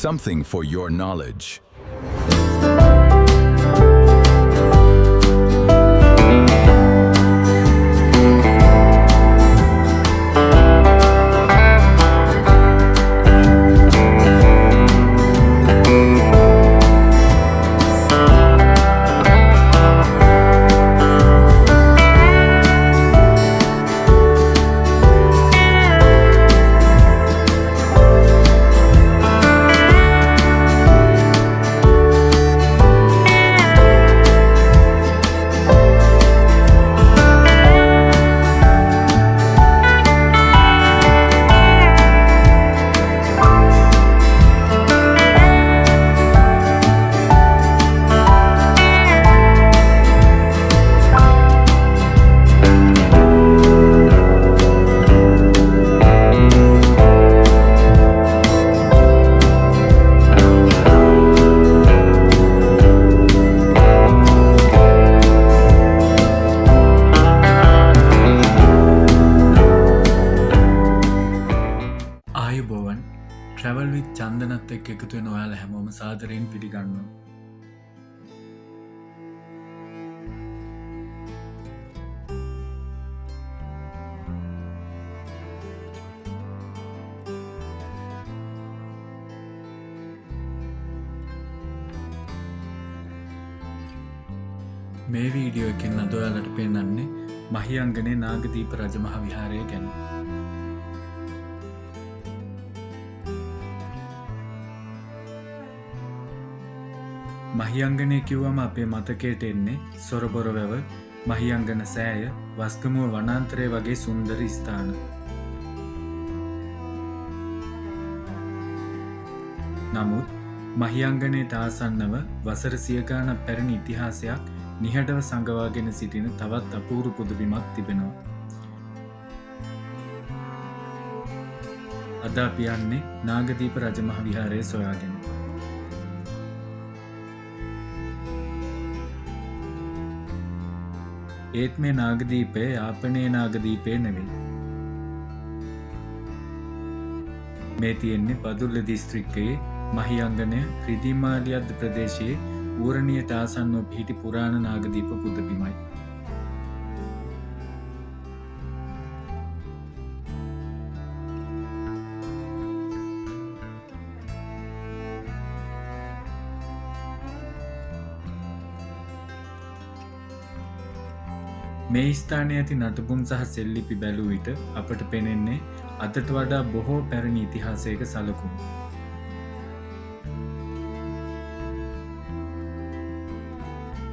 something for your knowledge. ආයුබෝවන් travel විත් චන්දනත් එක්ක එකතු වෙන ඔයාලා හැමෝම සාදරයෙන් පිළිගන්නවා. මේ වීඩියෝ එකෙන් අද ඔයාලට පෙන්වන්නේ මහියංගනේ නාගදීප රජමහා විහාරය ගැන. මහියංගනය කිව්වම අපේ මතකයට එන්නේ සොරබොර වැව, මහියංගන සෑය, වස්ගමුව වනාන්තරය වගේ සුන්දර ස්ථාන. නමුත් මහියංගනයට ආසන්නව වසර 100 ගාණක් පැරණි ඉතිහාසයක් නිහඬව සංගවාගෙන සිටින තවත් අපූර්ව පුදබිමක් තිබෙනවා. අද අපි යන්නේ නාගදීප රජමහා විහාරය සොයාගෙන. ඒත් මේ නාගදීපය යාපනයේ නාගදීපය නෙවෙයි. මේ තියෙන්නේ බදුල්ල දිස්ත්‍රික්කයේ මහියංගනය රිදිමාලියද්ද ප්‍රදේශයේ ඌරණියට ආසන්නව පිහිටි පුරාණ නාගදීප පුදබිමයි. මේ ස්ථානයේ ඇති නටබුන් සහ සෙල්ලිපි බැලූ විට අපට පෙනෙන්නේ අදට වඩා බොහෝ පැරණි ඉතිහාසයක සලකුණු.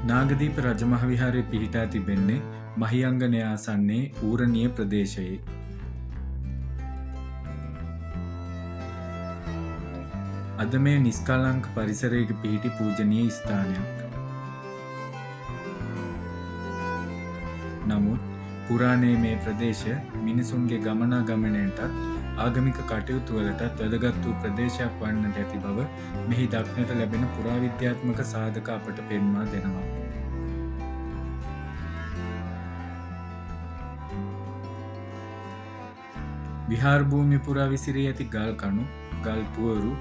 නාගදීප රජමහා විහාරය පිහිටා තිබෙන්නේ මහියංගනය ආසන්නයේ ඌරණිය ප්‍රදේශයේ. අද මේ නිස්කලංක පරිසරයක පිහිටි පූජනීය ස්ථානයක්. නමුත් පුරාණයේ මේ ප්‍රදේශය මිනිසුන්ගේ ගමනාගමනයටත් ආගමික කටයුතු වලටත් වැදගත් වූ ප්‍රදේශයක් වන්නට ඇති බව මෙහි දක්නට ලැබෙන පුරාවිද්‍යාත්මක සාධක අපට පෙන්වා දෙනවා. විහාර භූමිය පුරා විසිරී ඇති ගල් කණු, ගල් පුවරු,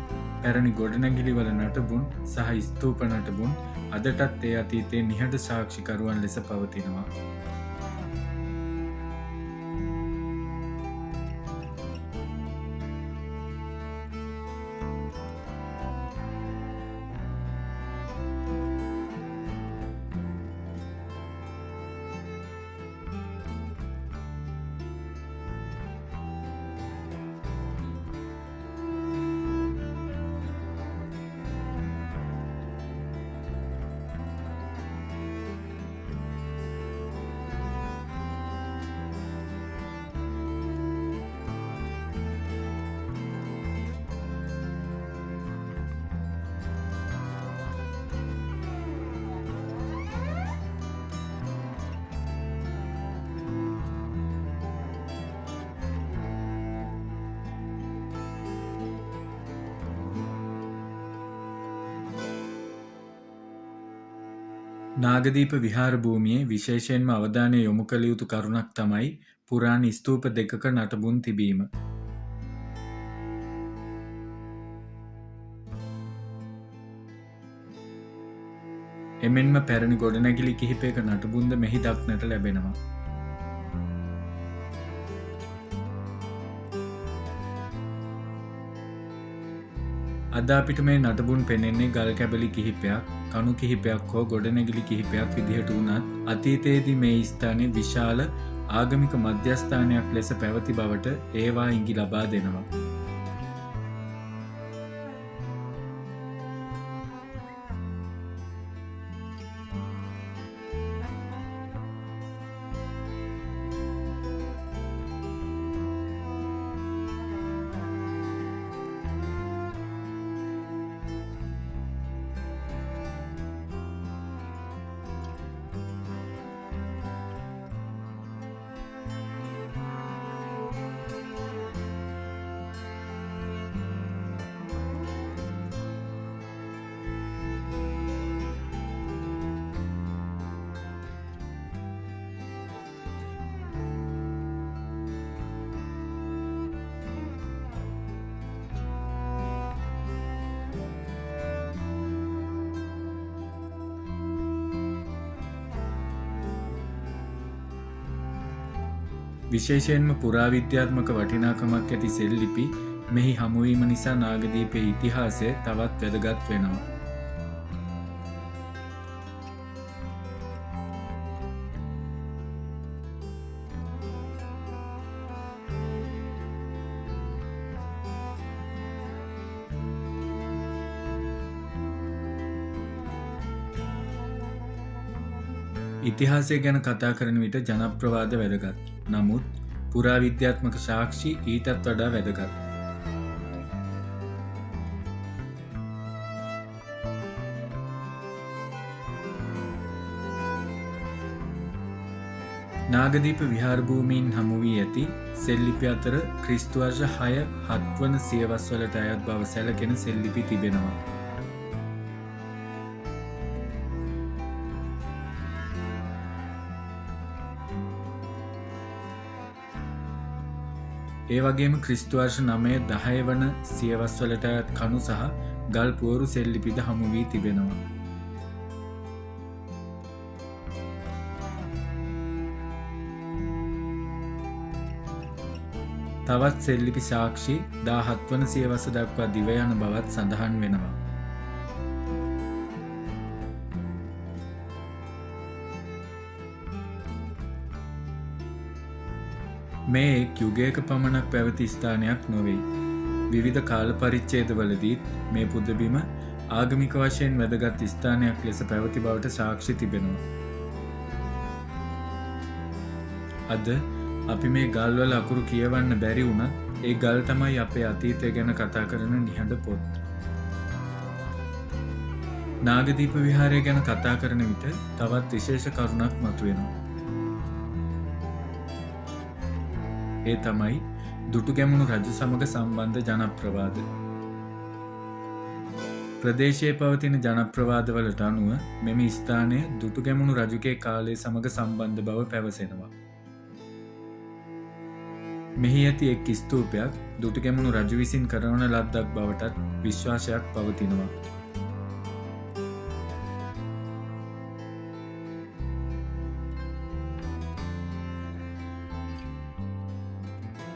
පැරණි ගොඩනැගිලිවල නටබුන් සහ ස්තූප නටබුන් අදටත් ඒ අතීතයේ නිහඬ සාක්ෂිකරුවන් ලෙස පවතිනවා. නාගදීප විහාර භූමියේ විශේෂයෙන්ම අවධානය යොමු කළ යුතු කරුණක් තමයි පුරාණ ස්තූප දෙකක නටබුන් තිබීම. එමෙන්ම පැරණි ගොඩනැගිලි කිහිපයක නටබුන්ද මෙහි දක්නට ලැබෙනවා. අද අපිට මේ නටබුන් පෙනෙන්නේ ගල් කැබලි කිහිපයක්, කණු කිහිපයක් හෝ ගොඩනැගිලි කිහිපයක් විදිහට වුණත් අතීතයේදී මේ ස්ථානයේ විශාල ආගමික මධ්‍යස්ථානයක් ලෙස පැවති බවට ඒවා ඉඟි ලබා දෙනවා. විශේෂයෙන්ම පුරාවිද්‍යාත්මක වටිනාකමක් ඇති සෙල්ලිපි මෙහි හමුවීම නිසා නාගදීපයේ ඉතිහාසය තවත් වැදගත් වෙනවා. ඉතිහාසය ගැන කතා කරන විට ජනප්‍රවාද වැදගත්. නමුත් පුරාවිද්‍යාත්මක සාක්ෂි ඊටත් වඩා වැදගත්. නාගදීප විහාර භූමීන් හමු වී ඇති සෙල්ලිපි අතර ක්‍රිස්තු වර්ෂ 6 7 වන සියවස්වලට අයත් බව සැලකෙන සෙල්ලිපි තිබෙනවා. ඒ වගේම ක්‍රිස්තු වර්ෂ 9 10 වන සියවස්වලට අයත් කණු සහ ගල් පුවරු සෙල්ලිපිද හමු වී තිබෙනවා. තවත් සෙල්ලිපි සාක්ෂි 17 වන සියවස දක්වා දිව යන බවත් සඳහන් වෙනවා. මේ එක් යුගයක පමණක් පැවති ස්ථානයක් නොවෙයි. විවිධ කාල පරිච්ඡේදවලදීත් මේ පුදබිම ආගමික වශයෙන් වැදගත් ස්ථානයක් ලෙස පැවති බවට සාක්ෂි තිබෙනවා. අද අපි මේ ගල්වල අකුරු කියවන්න බැරි වුණත් ඒ ගල් තමයි අපේ අතීතය ගැන කතා කරන නිහඬ පොත්. නාගදීප විහාරය ගැන කතා කරන විට තවත් විශේෂ කරුණක් මතුවෙනවා. ඒ තමයි දුටුගැමුණු රජු සමග සම්බන්ධ ජනප්‍රවාද. ප්‍රදේශයේ පවතින ජනප්‍රවාදවලට අනුව මෙම ස්ථානය දුටුගැමුණු රජුගේ කාලය සමග සම්බන්ධ බව පැවසෙනවා. මෙහි ඇති එක් ස්තූපයක් දුටුගැමුණු රජු විසින් කරවන ලද්දක් බවටත් විශ්වාසයක් පවතිනවා.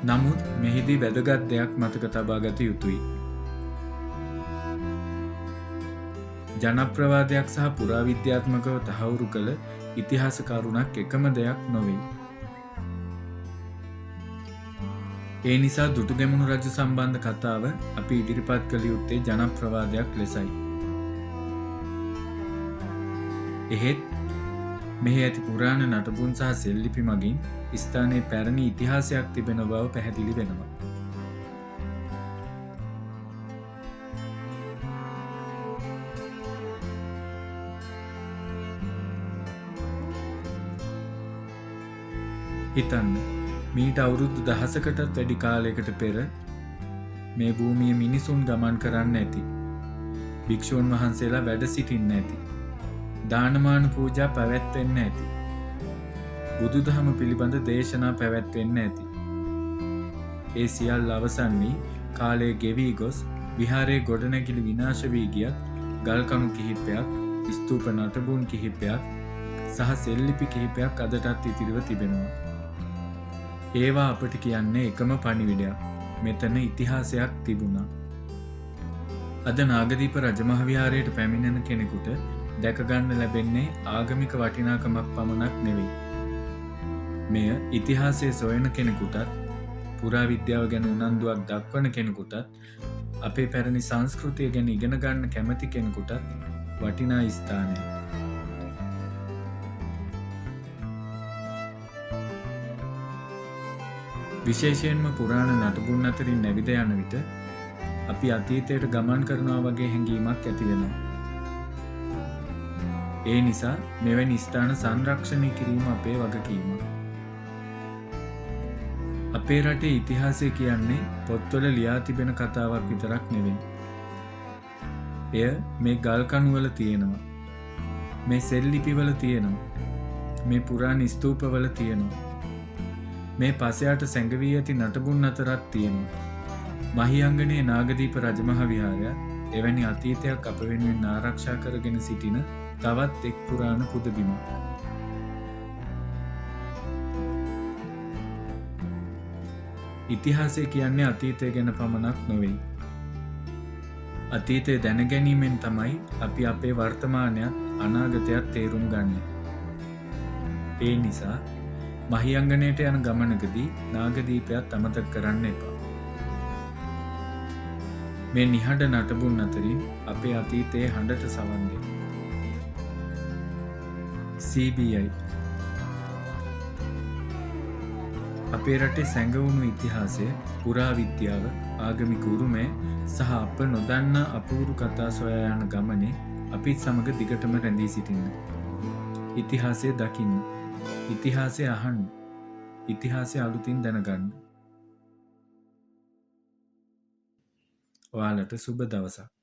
නමුත් මෙහිදී වැදගත් දෙයක් මතක තබා ගත යුතුයි. ජනප්‍රවාදයක් සහ පුරාවිද්‍යාත්මකව තහවුරු කළ ඉතිහාස කරුණක් එකම දෙයක් නොවේ. ඒ නිසා දුටුගැමුණු රජු සම්බන්ධ කතාව අපි ඉදිරිපත් කළ යුත්තේ ජනප්‍රවාදයක් ලෙසයි. එහෙත් මෙහි ඇති පුරාණ නටබුන් සහ සෙල්ලිපි මගින් ස්ථානයේ පැරණි ඉතිහාසයක් තිබෙන බව පැහැදිලි වෙනවා. හිතන්න, මීට අවුරුදු 10කටත් වැඩි කාලයකට පෙර මේ භූමිය මිනිසුන් ගමන් කරන්න ඇති. භික්ෂූන් වහන්සේලා වැඩ සිටින්න ඇති. දානමාන පූජා පැවැත්වෙන්න ඇති. බුදුදහම පිළිබඳ දේශනා පැවැත්වෙන්න ඇති. ඒ සියල්ල අවසන් වී කාලය ගෙවී ගොස් විහාරයේ ගොඩනැගිලි විනාශ වී ගියත් ගල්කණු කිහිපයක් ස්තූප නටබුන් කිහිපයක් සහ සෙල්ලිපි කිහිපයක් අදටත් ඉතිරිව තිබෙනවා. ඒවා අපට කියන්නේ එකම පණිවිඩයක්. මෙතන ඉතිහාසයක් තිබුණා. අද නාගදීප රජමහවිහාරයට පැමිණෙන කෙනෙකුට දැකගන්න ලැබෙන්නේ ආගමික වටිනාකමක් පමණක් නෙවෙයි. මෙය ඉතිහාසයේ සොයන කෙනෙකුටත් පුරා විද්‍යාව ගැන උනන්දුවක් දක්වන කෙනෙකුටත් අපේ පැරණි සංස්කෘතිය ගැන ඉගෙන ගන්න කැමති කෙනෙකුටත් වටිනා ස්ථානයක්. විශේෂයෙන්ම පුරාණ නටබුන් අතරින් නැවිද යන විට අපි අතීතයට ගමන් කරනවා වගේ හැඟීමක් ඇති වෙනවා. ඒ නිසා මෙවැනි ස්ථාන සංරක්ෂණය කිරීම අපේ වගකීමක්. අපේ රටේ ඉතිහාසය කියන්නේ පොත්වල ලියා තිබෙන කතාවක් විතරක් නෙවෙයි. එය මේ ගල්කණුවල තියෙනවා. මේ සෙල්ලිපිවල තියෙනවා. මේ පුරාණ ස්තූපවල තියෙනවා. මේ පසයට සැඟවී ඇති නටබුන් අතරත් තියෙනවා. මහියංගනයේ නාගදීප රජමහවිහාරය එවැනි අතීතයක් අප වෙනුවෙන් ආරක්ෂා කරගෙන සිටින තවත් එක් පුරාණ පුදබිමක්. ඉතිහාසය කියන්නේ අතීතය ගැන පමණක් නොවෙයි. අතීතය දැනගැනීමෙන් තමයි අපි අපේ වර්තමානයත් අනාගතයත් තේරුම් ගන්න. ඒ නිසා මහියංගනයට යන ගමනකදී නාගදීපයත් අමතක කරන්න එපා. මේ නිහඬ නටබුන් අතරින් අපේ අතීතයේ හඬට සවන් දෙන්න. CBI අපේ රටේ සැඟවුණු ඉතිහාසය, පුරා විද්‍යාව, ආගමික උරුමය සහ අප නොදන්නා අපූරු කතා සොයා යන ගමනේ අපිත් සමග දිගටම රැඳී සිටින්න. ඉතිහාසය දකින්න. ඉතිහාසය අහන්න. ඉතිහාසය අලුතින් දැනගන්න. ඔයාලට සුබ දවසක්.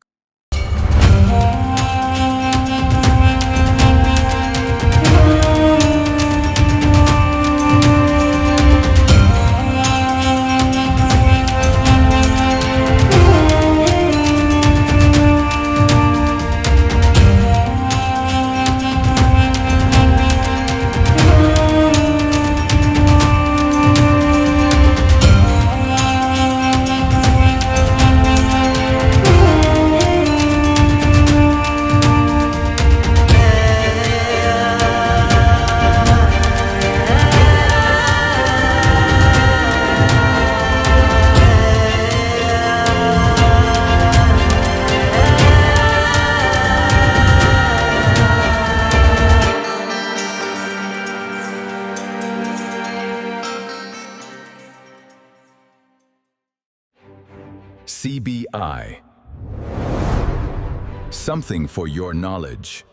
CBI. Something for your knowledge.